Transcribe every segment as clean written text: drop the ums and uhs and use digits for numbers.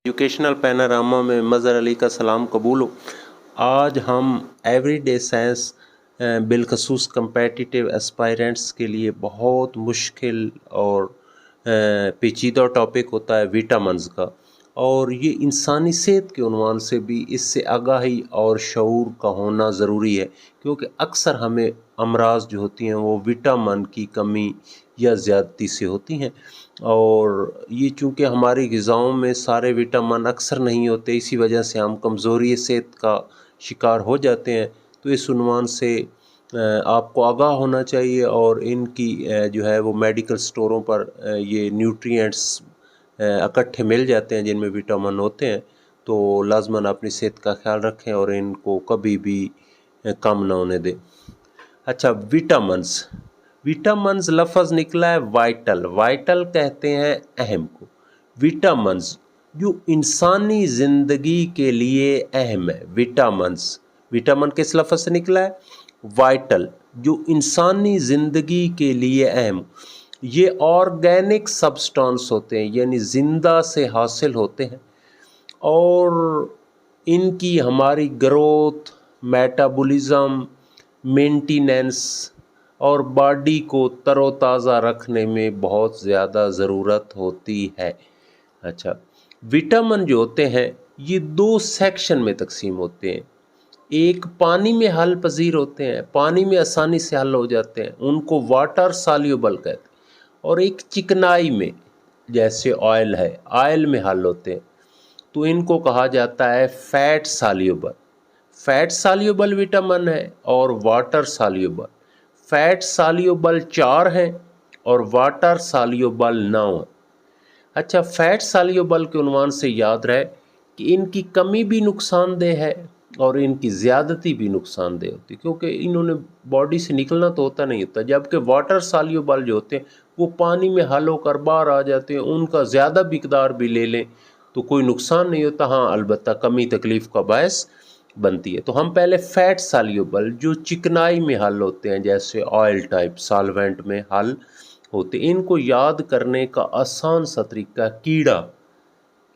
Educational panorama में मज़हर अली का सलाम कबूल हो। आज हम एवरीडे साइंस बिलखसूस कम्पेटिटिव एस्पायरेंट्स के लिए बहुत मुश्किल और पेचीदा टॉपिक होता है विटामिन्स का, और ये इंसानी सेहत के उन्वान से भी इससे आगाही और शऊर का होना ज़रूरी है, क्योंकि अक्सर हमें अमराज जो होती हैं वो विटामिन की कमी या ज़्यादती से होती हैं। और ये चूँकि हमारी ग़िज़ाओं में सारे विटामिन अक्सर नहीं होते, इसी वजह से हम कमज़ोरी सेहत का शिकार हो जाते हैं। तो इस उन्वान से आपको आगाह होना चाहिए, और इनकी जो है वो मेडिकल स्टोरों पर ये न्यूट्रिएंट्स इकट्ठे मिल जाते हैं जिनमें विटामिन होते हैं। तो लाज़मन अपनी सेहत का ख्याल रखें और इनको कभी भी कम ना होने दें। अच्छा, विटामिन्स लफ्ज़ निकला है वाइटल। वाइटल कहते हैं अहम को। विटामिन्स जो इंसानी ज़िंदगी के लिए अहम है। विटामिन किस लफ्ज़ से निकला है? वाइटल, जो इंसानी ज़िंदगी के लिए अहम। ये ऑर्गेनिक सब्सटेंस होते हैं, यानी ज़िंदा से हासिल होते हैं, और इनकी हमारी ग्रोथ, मेटाबॉलिज्म, मेंटेनेंस और बॉडी को तरोताज़ा रखने में बहुत ज़्यादा ज़रूरत होती है। अच्छा, विटामिन जो होते हैं ये दो सेक्शन में तकसीम होते हैं। एक पानी में हल पजीर होते हैं, पानी में आसानी से हल हो जाते हैं, उनको वाटर सॉल्युबल कहते हैं। और एक चिकनाई में, जैसे ऑयल है, ऑयल में हल होते हैं, तो इनको कहा जाता है fat soluble. Fat soluble vitamin है और वाटर सॉल्युबल। फैट सॉल्युबल 4 हैं और वाटर सॉल्युबल 9 हैं। अच्छा, फैट सॉल्युबल के उन्वान से याद रहे कि इनकी कमी भी नुकसानदेह है और इनकी ज़्यादती भी नुकसानदेह होती है, क्योंकि इन्होंने बॉडी से निकलना तो होता नहीं होता। जबकि वाटर सॉल्युबल जो होते हैं वो पानी में हल होकर बाहर आ जाते हैं, उनका ज़्यादा मिकदार भी ले लें तो कोई नुकसान नहीं होता। हाँ, अलबत्ता कमी तकलीफ़ का बायस बनती है। तो हम पहले फैट सॉल्युबल जो चिकनाई में हल होते हैं, जैसे ऑयल टाइप सॉल्वेंट में हल होते, इनको याद करने का आसान सा तरीका कीड़ा,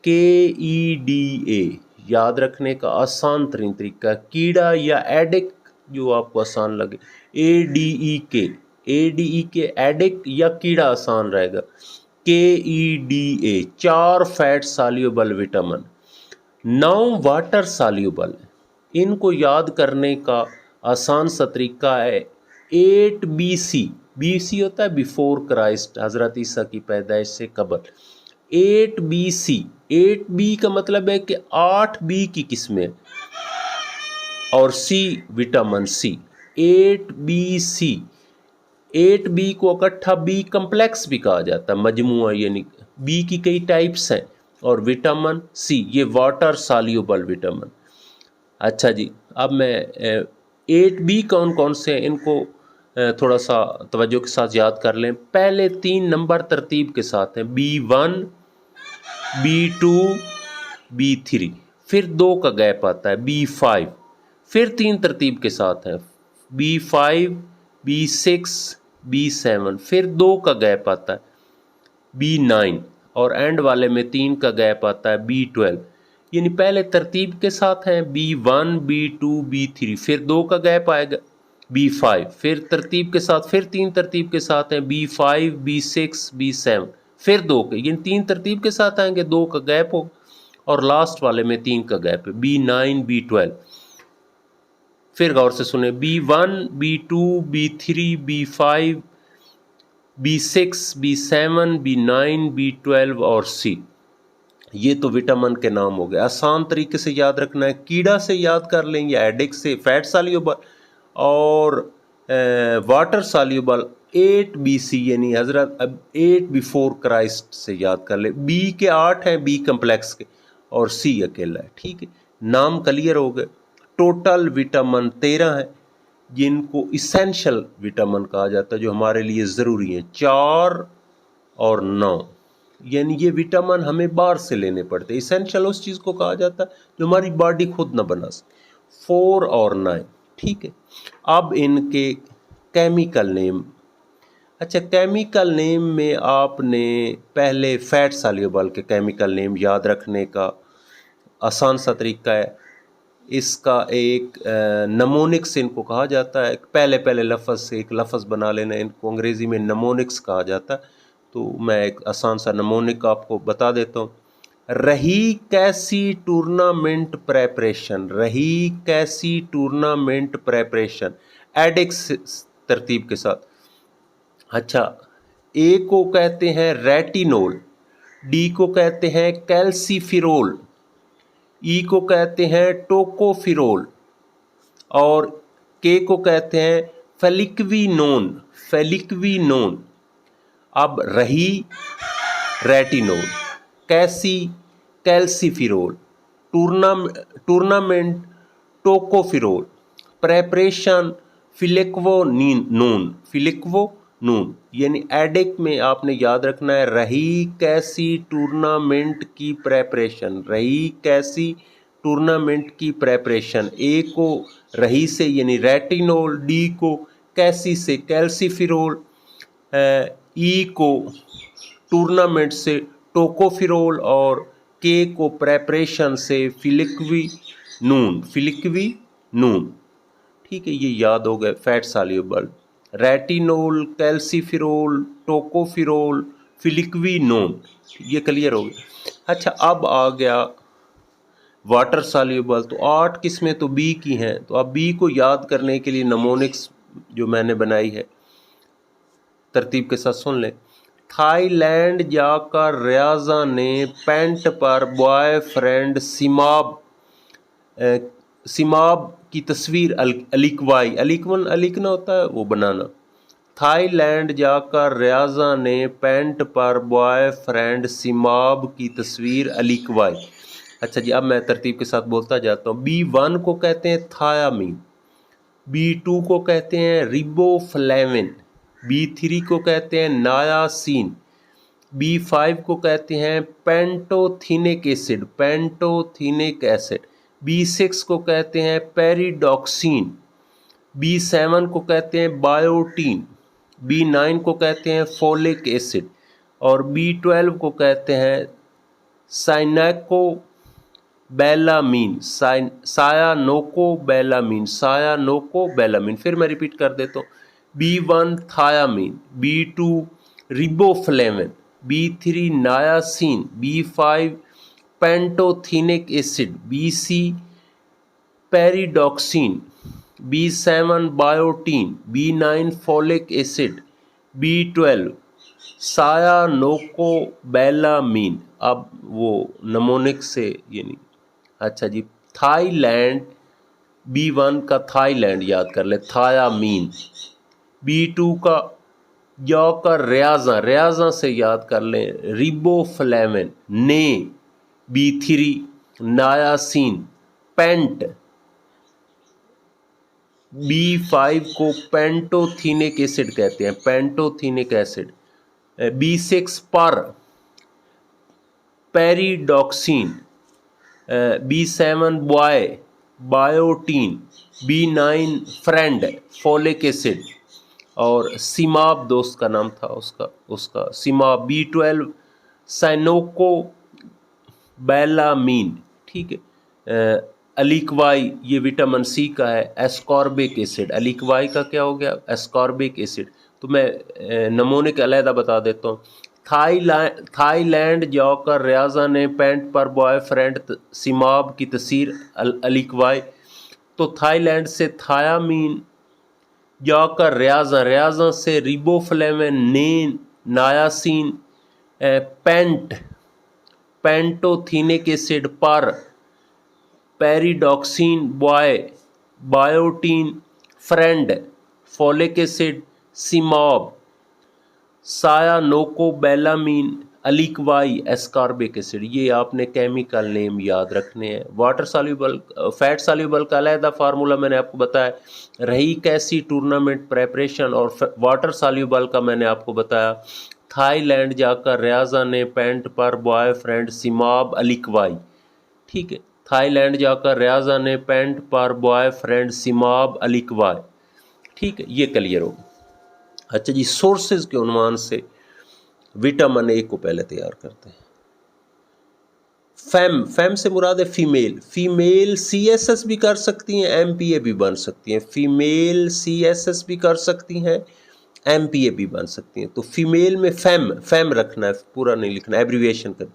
KEDA, याद रखने का आसान तरीन तरीका कीड़ा, या एडिक जो आपको आसान लगे, ADEK एडिक या कीड़ा आसान रहेगा। KEDA 4 fat soluble vitamin, 9 water soluble. इनको याद करने का आसान सा तरीका है 8BC। BC होता है बिफोर क्राइस्ट, हज़रत ईसा की पैदाइश से कबल। 8BC, 8B का मतलब है कि 8B की किस्में, और C vitamin C, 8BC। 8B को इकट्ठा B कम्प्लेक्स भी कहा जाता है, मजमुआ, यानी B की कई टाइप्स हैं, और विटामिन C ये वाटर सॉल्युबल विटामिन। अच्छा जी, अब मैं 8B कौन कौन से हैं इनको थोड़ा सा तवज्जो के साथ याद कर लें। पहले 3 नंबर तरतीब के साथ हैं, B1, B2, B3, फिर 2 का गैप आता है B5, फिर 3 तरतीब के साथ हैं B5, B6, B7, फिर 2 का गैप आता है B9, और एंड वाले में 3 का गैप आता है B12। यानी पहले तरतीब के साथ हैं B1, B2, B3, फिर 2 का गैप आएगा B5, फिर तरतीब के साथ, फिर 3 तरतीब के साथ हैं B5, B6, B7, फिर 2 के, यानी 3 तरतीब के साथ आएंगे, 2 का गैप हो, और लास्ट वाले में 3 का गैप है B9, B12। फिर गौर से सुने, B1, B2, B3, B5, B6, B7, B9, B12 और C। ये तो विटामिन के नाम हो गए। आसान तरीके से याद रखना है, कीड़ा से याद कर लें या एडिक से, फैट सॉल्युबल, और वाटर सॉल्युबल 8BC यानी हजरत 8 बिफोर क्राइस्ट से याद कर ले। B के 8 हैं, B कम्प्लेक्स के, और C अकेला है। ठीक है, नाम क्लियर हो गए। टोटल विटामिन 13 है जिनको इसेंशियल विटामिन कहा जाता है, जो हमारे लिए ज़रूरी हैं। 4 और 9, यानी ये विटामिन हमें बाहर से लेने पड़ते हैं। इसेंशियल उस चीज़ को कहा जाता है जो हमारी बॉडी खुद ना बना सके। 4 और 9, ठीक है। अब इनके केमिकल नेम, अच्छा, केमिकल नेम में आपने पहले फैट सॉल्युबल के केमिकल नेम याद रखने का आसान सा तरीका है। इसका एक नमोनिक्स इनको कहा जाता है। पहले पहले लफ्ज़ से एक लफ्ज़ बना लेना, इनको अंग्रेज़ी में नमोनिक्स कहा जाता है। तो मैं एक आसान सा नमोनिक आपको बता देता हूँ। रही कैसी टूर्नामेंट प्रेपरेशन, रही कैसी टूर्नामेंट प्रेपरेशन, एडिक्स तरतीब के साथ। अच्छा, ए को कहते हैं रेटिनोल, डी को कहते हैं कैल्सीफिरोल, ई को कहते हैं टोकोफिरोल और के को कहते हैं फेलिक्विनोन, फेलिक्विनोन। अब रही रेटिनोल, कैसी कैल्सीफिरोल, टूर्नामेंट टोकोफिरोल, प्रेपरेशन फिलिक्वोनून, फिलिक्वोनून। यानी एडिक में आपने याद रखना है रही कैसी टूर्नामेंट की प्रेपरेशन, रही कैसी टूर्नामेंट की प्रेपरेशन। ए को रही से यानी रेटिनोल, डी को कैसी से कैल्सीफिरोल, ई को टूर्नामेंट से टोकोफिरोल और के को प्रेपरेशन से फिलिक्विनून, फिलिक्विनून। ठीक है, ये याद हो गए fat soluble. Retinol, calciferol, tocopherol, फिलिक्विनोन, ये क्लियर हो गया। अच्छा, अब आ गया वाटर सॉल्युबल। तो 8 किस्में तो बी की हैं। तो अब बी को याद करने के लिए नमोनिक्स जो मैंने बनाई है तरतीब के साथ सुन लें। थाईलैंड जाकर रियाजा ने पेंट पर बॉयफ्रेंड सिमाब की तस्वीर अलिकवाई, अलिकवन अलिकना होता है वो बनाना। थाईलैंड जाकर रियाजा ने पेंट पर बॉयफ्रेंड सिमाब की तस्वीर अलिकवाई। अच्छा जी, अब मैं तरतीब के साथ बोलता जाता हूँ। B1 को कहते हैं थायामीन, B2 को कहते हैं रिबोफ्लेविन, B3 को कहते हैं नायासिन, B5 को कहते हैं pantothenic acid, pantothenic acid, B6 को कहते हैं पेरिडॉक्सिन, B7 को कहते हैं बायोटीन, B9 को कहते हैं फोलिक एसिड और B12 को कहते हैं साइनाकोबैलामीन, सायानोकोबैलामीन, सायानोकोबैलामीन। फिर मैं रिपीट कर देता हूँ। B1 thiamine, B2 riboflavin, B3 नायासिन, B5 pantothenic acid, B6 pyridoxine, B7 biotin, B9 folic acid, B12 सायानोकोबैलामीन। अब वो नमोनिक से यानी अच्छा जी, थाईलैंड, B1 का थाईलैंड याद कर ले, थायामीन। B2 का रियाजा, रियाजा से याद कर लें रिबोफ्लेविन, ने। B3 नायासिन, paint. B5 को पेंटोथेनिक एसिड कहते हैं, पेंटोथेनिक एसिड। B6 पर pyridoxine, B7 biotin, B9 friend folic acid और सिमाब दोस्त का नाम था उसका सिमाब। B12 साइनोकोबैलामीन। ठीक है। अलिकवाई ये विटामिन सी का है, एस्कॉर्बिक एसिड। अलिकवाई का क्या हो गया, एस्कॉर्बिक एसिड। तो मैं नमूने अलहदा बता देता हूँ। थाईलैंड जाकर रियाजा ने पेंट पर बॉयफ्रेंड सिमाब की तस्वीर अलिकवाई। तो थाईलैंड से थायामीन जाकर रियाजा, रियाजा से रिबोफ्लेविन, ने, नायासिन, पेंटोथेनिक एसिड पर pyridoxine, biotin, friend folic acid, सिमाब, सायानोकोबैलामीन, अलिकवाई, एस्कॉर्बिक एसिड। ये आपने केमिकल नेम याद रखने हैं। वाटर सॉल्युबल, फैट सॉल्युबल का अलहदा फार्मूला मैंने आपको बताया। रही कैसी टूर्नामेंट प्रेपरेशन और वाटर सॉल्युबल का मैंने आपको बताया। थाईलैंड जाकर रियाजा ने पेंट पर बॉयफ्रेंड सिमाब अलिकवाई। ठीक है, थाईलैंड जाकर रियाजा ने पेंट पर बॉयफ्रेंड सिमाब अलिकवाई। ठीक है, ये क्लियर हो। अच्छा जी, सोर्सेज के उन्वान से विटामिन ए को पहले तैयार करते हैं। फैम से मुराद है फीमेल। फीमेल CSS भी कर सकती हैं, MPA भी बन सकती हैं। फीमेल CSS भी कर सकती हैं, MPA भी बन सकती हैं। तो फीमेल में फैम रखना है, पूरा नहीं लिखना, एब्रीविएशन कर।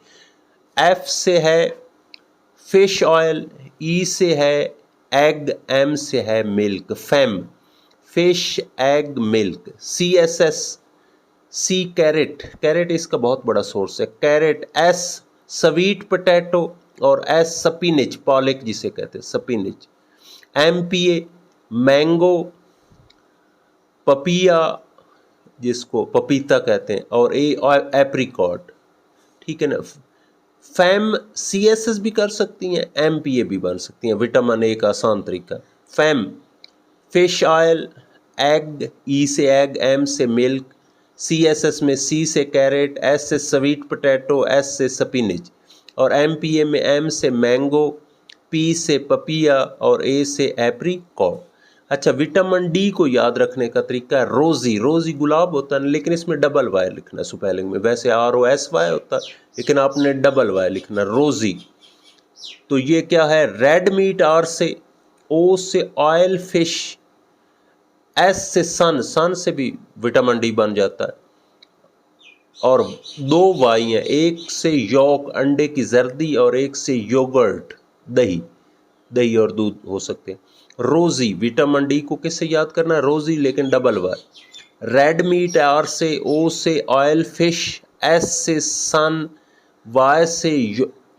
F से है फिश ऑयल, E से है एग, M से है मिल्क। फैम fish egg milk. CSS C carrot इसका बहुत बड़ा सोर्स है, कैरेट। S स्वीट पोटैटो और S स्पिनच, पॉलिक जिसे कहते हैं, स्पिनच। MPA मैंगो, पपिया जिसको पपीता कहते हैं, और एप्रिकॉट। ठीक है ना। फैम CSS भी कर सकती हैं, MPA भी बन सकती हैं। विटामिन ए का आसान तरीका। Fam fish oil, egg, E से एग, M से मिल्क। CSS में C से कैरेट, S से स्वीट पोटैटो, S से स्पिनच, और MPA में M से मैंगो, P से पपिया और A से एप्रिकॉट। अच्छा, विटामिन डी को याद रखने का तरीका है रोजी। रोजी गुलाब होता है, लेकिन इसमें डबल वाई लिखना है स्पेलिंग में। वैसे ROSY होता है, लेकिन आपने डबल वाई लिखना, रोजी। तो ये क्या है, रेड मीट, R से, O से ऑयल फिश, S से सन से भी विटामिन डी बन जाता है। और दो वाई हैं, एक से यॉक अंडे की जर्दी और एक से योगर्ट दही और दूध हो सकते हैं। रोजी, विटामिन डी को किससे याद करना है, रोजी, लेकिन double Y. Red meat R से, O से ऑयल फिश, S से सन, Y से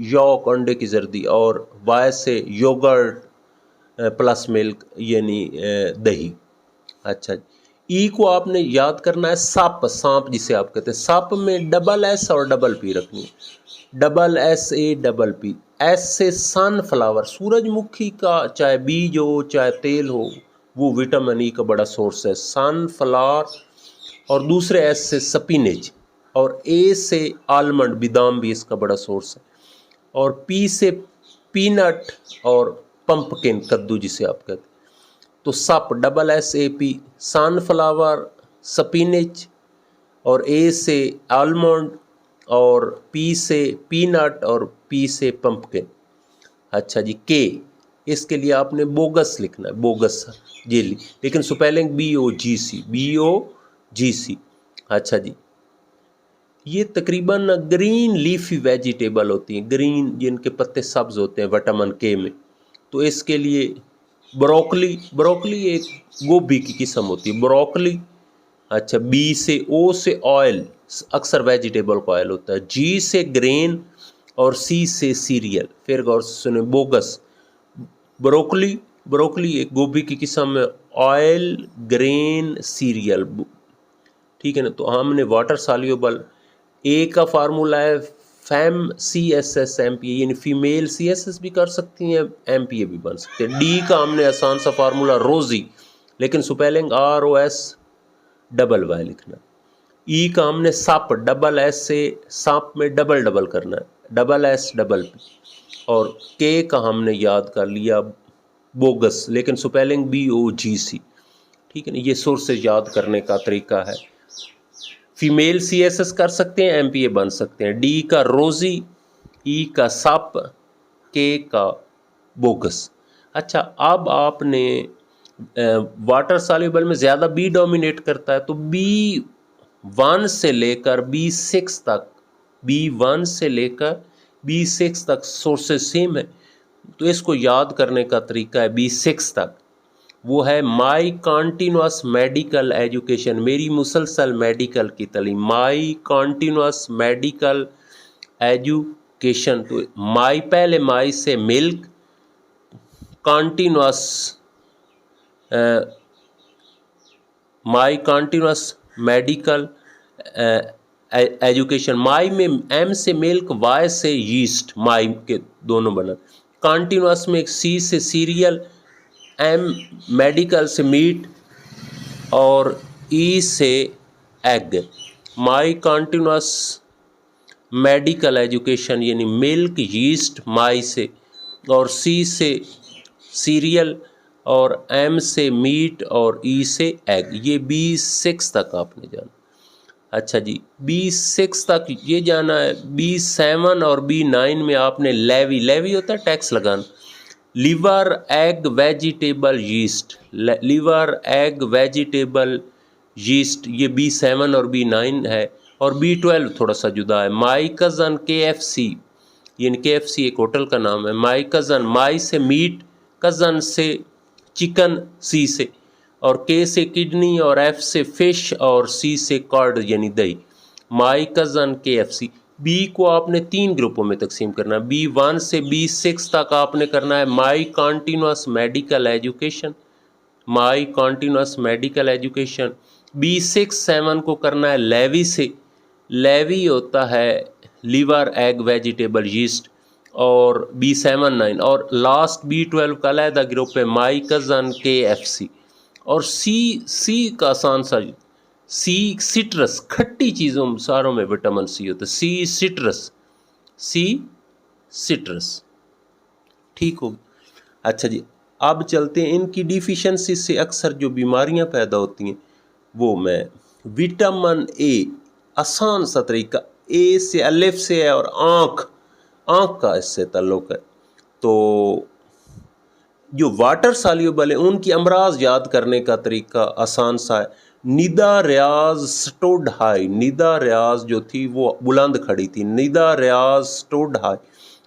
यॉक अंडे की जर्दी और Y से योगर्ट प्लस मिल्क यानी दही। अच्छा, ई को आपने याद करना है सांप जिसे आप कहते हैं। सांप में डबल S और डबल P रखनी है, डबल SAPP। S से सनफ्लावर, सूरजमुखी का चाहे बीज हो चाहे तेल हो, वो विटामिन ई का बड़ा सोर्स है, सनफ्लावर। और दूसरे S से स्पिनच, और A से आलमंड, बादाम भी इसका बड़ा सोर्स है। और P से पीनट और पंपकिन, कद्दू जिसे आप कहते हैं। तो सप, डबल SAP, सनफ्लावर, स्पिनच, और A से आलमंड, और P से पीनट और P से पंपकिन। अच्छा जी, के, इसके लिए आपने बोगस लिखना है, बोगस जेली, लेकिन स्पेलिंग BOGC। अच्छा जी, ये तकरीबन ग्रीन लीफी वेजिटेबल होती हैं, ग्रीन जिनके पत्ते सब्ज होते हैं विटामिन के में। तो इसके लिए ब्रोकली एक गोभी की किस्म होती है, ब्रोकली। अच्छा, B से, O से ऑयल, अक्सर वेजिटेबल का ऑयल होता है। G से ग्रेन और C से सीरियल। फिर गौर से सुने, बोगस, ब्रोकली एक गोभी की किस्म है, ऑयल, ग्रेन, सीरियल। ठीक है ना। तो हमने वाटर सॉल्युबल, A का फार्मूला है फैम CSS MPA, यानी फीमेल CSS भी कर सकती हैं, MPA भी बन सकते हैं। D का हमने आसान सा फार्मूला रोजी, लेकिन स्पेलिंग ROSY लिखना। E का हमने सप, डबल S से सांप में डबल करना है, डबल SPP। और K का हमने याद कर लिया बोगस, लेकिन स्पेलिंग BOGC। ठीक है ना। ये सोर्सेज याद करने का तरीका है। फीमेल CSS कर सकते हैं, MPA बन सकते हैं। D का रोजी, E का सप, K का बोगस। अच्छा, अब आपने वाटर सॉल्युबल में ज़्यादा B डोमिनेट करता है, तो B1 से लेकर B6 तक, B1 से लेकर B6 तक सोर्सेज सेम है। तो इसको याद करने का तरीका है B6 तक, वो है माई कॉन्टीन्यूस मेडिकल एजुकेशन, मेरी मुसलसल मेडिकल की तालीम, माई कॉन्टीन्यूस मेडिकल एजुकेशन। तो माई, पहले माई से मिल्क, कॉन्टीन्यूस, माई कॉन्टीन्यूस मेडिकल एजुकेशन। माई में M से मिल्क, Y से यीस्ट, माई के दोनों बना। कॉन्टीन्यूस में C से सीरियल, M मेडिकल से मीट, और E से एग। माई कॉन्टीन्यूस मेडिकल एजुकेशन यानी मिल्क, यीस्ट, माई से, और C से सीरियल, और एम से मीट और ई से एग। ये B6 तक आपने जाना। अच्छा जी, B6 तक ये जाना है। B7 और B9 में आपने लेवी, लेवी होता है टैक्स लगाना, liver egg vegetable yeast, liver egg vegetable yeast, ये B7 और B9 है। और B12 थोड़ा सा जुदा है। माई कज़न KFC, यानी KFC एक होटल का नाम है। माई कज़न, माई से मीट, कज़न से चिकन, सी से, और के से किडनी, और एफ से फिश, और सी से कर्ड यानी दही। My cousin KFC। बी को आपने 3 ग्रुपों में तकसीम करना है। B1 से B6 तक आपने करना है माई कॉन्टीन्यूस मेडिकल एजुकेशन, माई कॉन्टीन्यूस मेडिकल एजुकेशन। B6-7 को करना है लेवी से, लेवी होता है लिवर एग वेजिटेबल यीस्ट। और B7-9 और लास्ट B12 का अलहदा ग्रुप है माई कज़न KFC। और सी का आसान सा, सी सिट्रस, खट्टी चीज़ों सारों में विटामिन सी होता है। सी सिट्रस, ठीक होगी। अच्छा जी, अब चलते हैं इनकी डिफिशेंसी से अक्सर जो बीमारियां पैदा होती हैं वो मैं। विटामिन ए, आसान सा तरीका, ए से अलिफ से है और आँख, आँख का इससे ताल्लुक़ है। तो जो वाटर सॉल्युबल है उनकी अमराज याद करने का तरीका आसान सा है। निदा रियाज स्टूड हाई, निदा रियाज जो थी वो बुलंद खड़ी थी, निदा रियाज स्टूड हाई।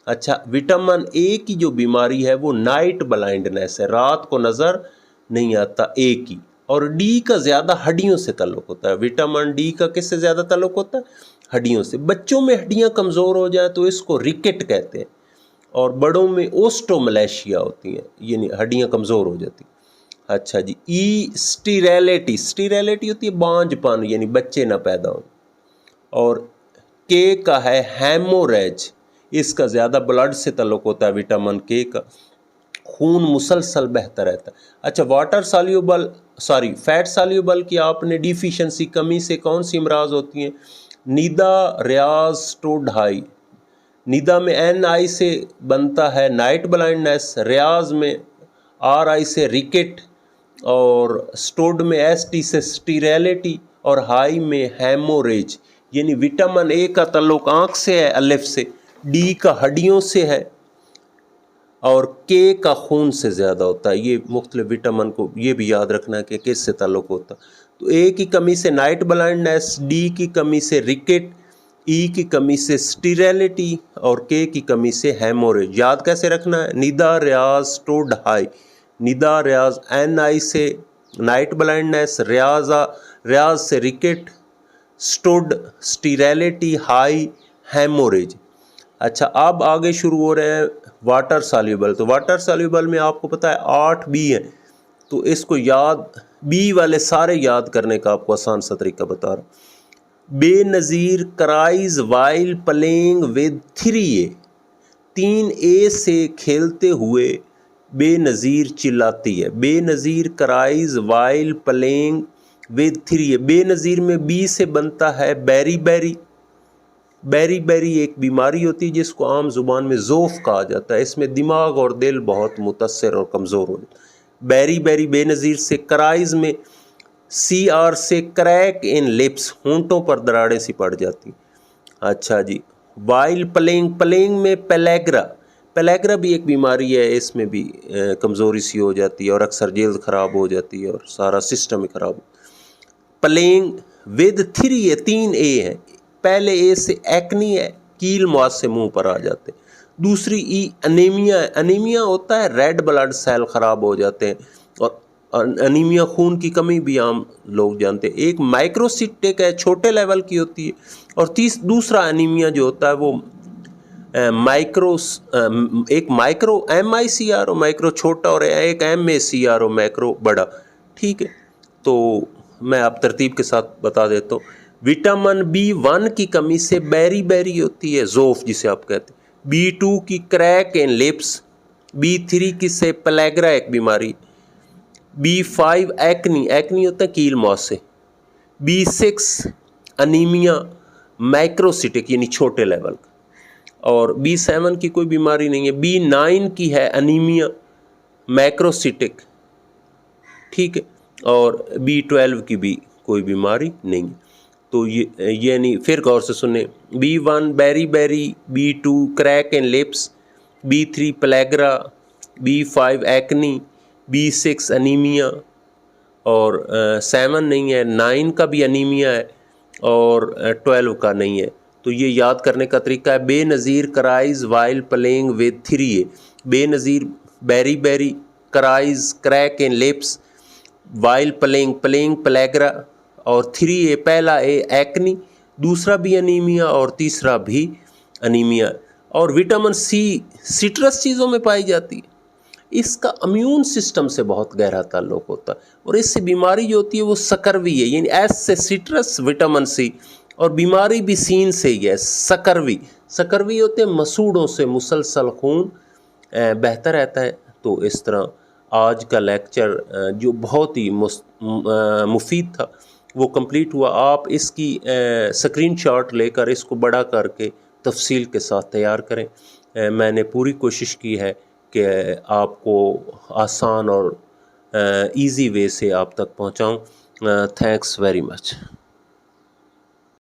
अच्छा, विटामिन ए की जो बीमारी है वो नाइट ब्लाइंडनेस है, रात को नज़र नहीं आता ए की। और डी का ज़्यादा हड्डियों से ताल्लुक़ होता है। विटामिन डी का किससे ज़्यादा ताल्लुक़ होता है? हड्डियों से। बच्चों में हड्डियाँ कमज़ोर हो जाए तो इसको रिकेट कहते हैं, और बड़ों में ओस्टोमलेशिया होती हैं, यानी हड्डियाँ कमज़ोर हो जाती। अच्छा जी, ई स्टीरेलिटी, स्टीरेलिटी होती है बांझपन, यानी बच्चे ना पैदा हों। और के का है हेमोरेज, इसका ज़्यादा ब्लड से ताल्लुक़ होता है विटामिन के का, खून मुसलसल बहता रहता है। अच्छा, वाटर सॉल्युबल फैट सॉल्युबल की आपने डिफिशिएंसी, कमी से कौन सी अमराज होती हैं? निदा रियाज स्टूड हाई, निदा में NI से बनता है नाइट ब्लाइंडनेस, रियाज में RI से रिकेट, और स्टूड में ST से स्टीरेलिटी, और हाई में हेमोरेज। यानी विटामिन ए का ताल्लुक आँख से है अलिफ से, डी का हड्डियों से है, और के का खून से ज़्यादा होता है। ये मुख्तलिफ विटामिन को ये भी याद रखना है कि किससे ताल्लुक़ होता है। तो ए की कमी से नाइट ब्लाइंडनेस, डी की कमी से रिकेट, ई की कमी से स्टीरेलिटी, और के की कमी से हेमोरेज। याद कैसे रखना है? निदा रियाज स्टूड हाई, निदा रियाज NI से नाइट ब्लाइंडनेस, रियाज से रिकेट, स्टूड स्टीरेलिटी, हाई हेमोरेज। अच्छा, अब आगे शुरू हो रहे हैं वाटर सॉल्युबल। तो वाटर सॉल्युबल में आपको पता है 8 बी हैं, तो इसको याद, बी वाले सारे याद करने का आपको आसान सा तरीका बता रहा हूँ। Benazir cries while playing with 3A, 3A से खेलते हुए बेनज़ीर चिल्लाती है। Benazir cries while playing with 3A। Benazir में बी से बनता है बेरी बेरी, बेरी बेरी एक बीमारी होती है जिसको आम ज़ुबान में ज़ोफ़ कहा जाता है। इसमें दिमाग और दिल बहुत मुतासर और कमज़ोर हो जाता है। बेरी बेरी बेनज़ीर से। क्राइज़ में CR से क्रैक इन लिप्स, होंठों पर दरारें सी पड़ जाती। अच्छा जी, वाइल प्लेइंग, प्लेइंग में पेलेग्रा, पेलेग्रा भी एक बीमारी है, इसमें भी कमज़ोरी सी हो जाती है और अक्सर जल्द ख़राब हो जाती है और सारा सिस्टम ही ख़राब हो। प्लेइंग विद 3A, 3A है। पहले ए से एक्नी है, कील मुआज से मुंह पर आ जाते। दूसरी ई अनीमिया है। अनीमिया होता है रेड ब्लड सेल ख़राब हो जाते हैं, और अनीमिया खून की कमी भी आम लोग जानते हैं। एक माइक्रोसिटिक है, छोटे लेवल की होती है। और दूसरा अनीमिया जो होता है वो एक माइक्रो MICRO माइक्रो छोटा, और एक MACRO मैक्रो बड़ा। ठीक है, तो मैं आप तरतीब के साथ बता देता हूँ। विटामिन B1 की कमी से बेरी बेरी होती है, ज़ोफ़ जिसे आप कहते हैं। B2 की क्रैक इन लिप्स, B3 की से पेलेग्रा एक बीमारी, B5 एक्नी, एक्नी होता है कील मुआज से। B6 अनीमिया माइक्रोसिटिक यानी छोटे लेवल का, और B7 की कोई बीमारी नहीं है। B9 की है अनीमिया मैक्रोसिटिक, ठीक है, और B12 की भी कोई बीमारी नहीं। तो ये नहीं, फिर गौर से सुने, B1 beriberi, B2 crack and lips, B3 pellagra, B5 acne, B6 anaemia, और 7 नहीं है, 9 का भी अनीमिया है, और 12 का नहीं है। तो ये याद करने का तरीका है, Benazir cries while playing with 3A, Benazir beriberi, cries crack in lips, while playing playing pellagra, और 3A पहला ए एक्नी, दूसरा भी अनीमिया और तीसरा भी अनीमिया। और विटामिन सी सिट्रस चीज़ों में पाई जाती है, इसका इम्यून सिस्टम से बहुत गहरा ताल्लुक होता है, और इससे बीमारी जो होती है वो सकरवी है, यानी एस से सिट्रस विटामिन सी, और बीमारी भी सीन से ही है, सकरवी। सकरवी होते हैं मसूड़ों से मुसलसल खून बहता रहता है। तो इस तरह आज का लेक्चर जो बहुत ही मुफीद था वो कंप्लीट हुआ। आप इसकी स्क्रीनशॉट लेकर इसको बड़ा करके तफसील के साथ तैयार करें। मैंने पूरी कोशिश की है कि आपको आसान और इजी वे से आप तक पहुंचाऊं। Thanks very much.